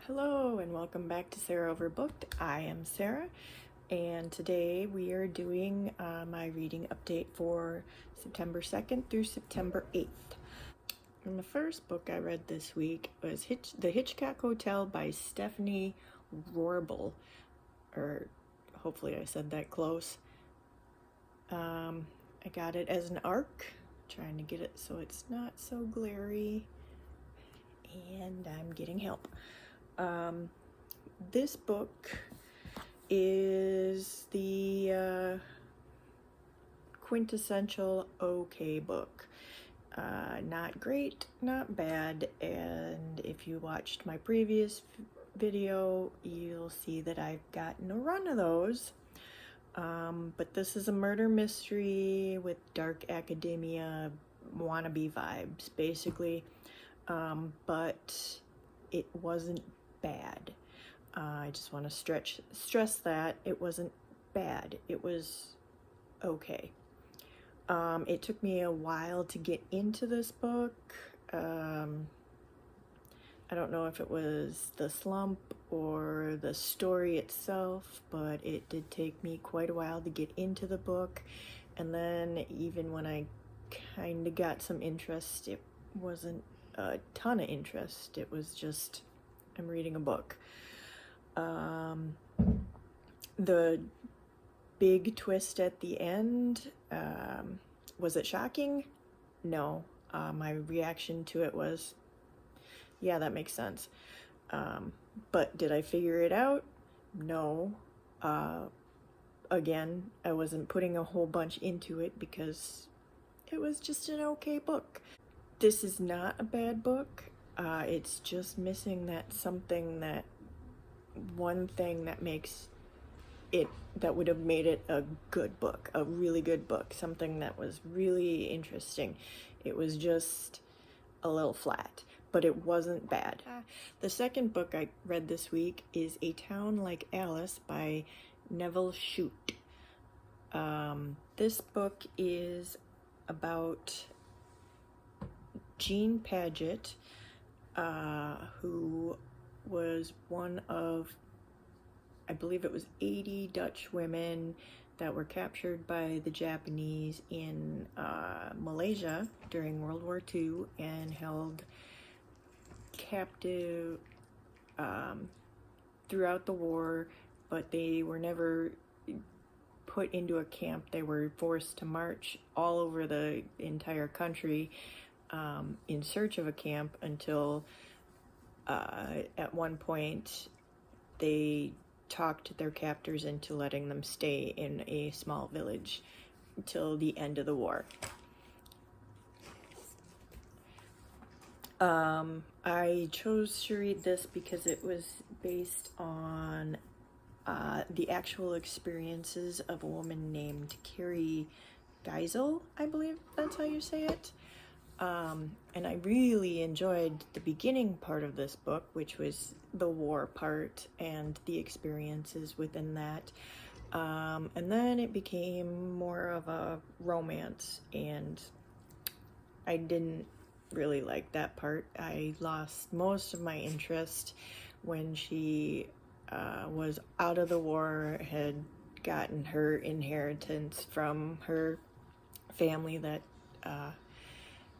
Hello and welcome back to Sarah Overbooked. I am Sarah and today we are doing my reading update for September 2nd through September 8th. And the first book I read this week was The Hitchcock Hotel by Stephanie Rorbel, or hopefully I said that close. I got it as an ARC, trying to get it so it's not so glary, and I'm getting help. This book is the quintessential okay book. Not great, not bad, and if you watched my previous video, you'll see that I've gotten a run of those. But this is a murder mystery with dark academia wannabe vibes, basically. But it wasn't bad. I just want to stress that it wasn't bad. It was okay. It took me a while to get into this book. I don't know if it was the slump or the story itself, but it did take me quite a while to get into the book. And then even when I kind of got some interest, it wasn't a ton of interest. It was just, I'm reading a book. The big twist at the end, was it shocking? No. My reaction to it was, yeah, that makes sense. But did I figure it out? No. Again, I wasn't putting a whole bunch into it because it was just an okay book. This is not a bad book. It's just missing one thing that makes it, that would have made it a good book, a really good book, something that was really interesting. It was just a little flat, but it wasn't bad. The second book I read this week is A Town Like Alice by Neville Shute. This book is about Jean Paget, who was one of, I believe it was 80 Dutch women that were captured by the Japanese in Malaysia during World War II and held captive throughout the war, but they were never put into a camp. They were forced to march all over the entire country in search of a camp until at one point they talked their captors into letting them stay in a small village until the end of the war. I chose to read this because it was based on the actual experiences of a woman named Carrie Geisel, I believe that's how you say it. And I really enjoyed the beginning part of this book, which was the war part and the experiences within that. And then it became more of a romance, and I didn't really like that part. I lost most of my interest when she was out of the war, had gotten her inheritance from her family that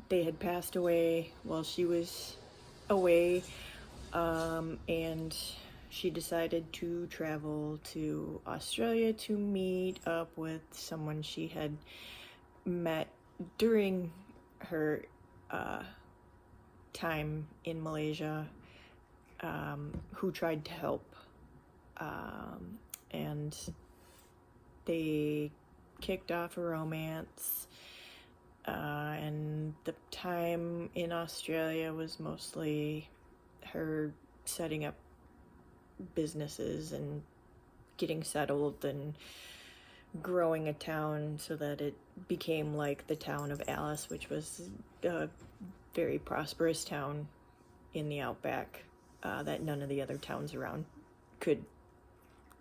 they had passed away while she was away, and she decided to travel to Australia to meet up with someone she had met during her time in Malaysia, who tried to help, and they kicked off a romance. And the time in Australia was mostly her setting up businesses and getting settled and growing a town so that it became like the town of Alice, which was a very prosperous town in the outback that none of the other towns around could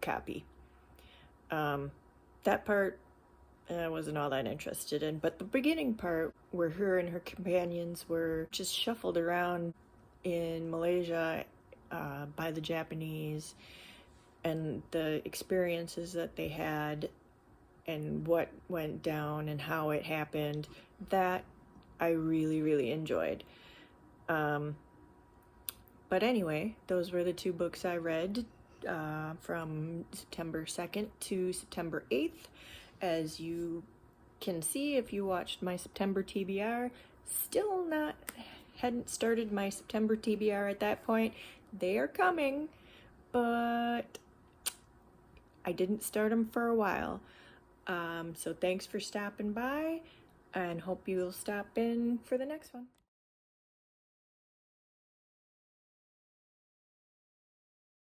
copy. That part I wasn't all that interested in, but the beginning part where her and her companions were just shuffled around in Malaysia by the Japanese, and the experiences that they had and what went down and how it happened, that I really, really enjoyed. But anyway, those were the two books I read from September 2nd to September 8th. As you can see if you watched my September TBR, hadn't started my September TBR at that point. They are coming, but I didn't start them for a while. So thanks for stopping by, and hope you'll stop in for the next one.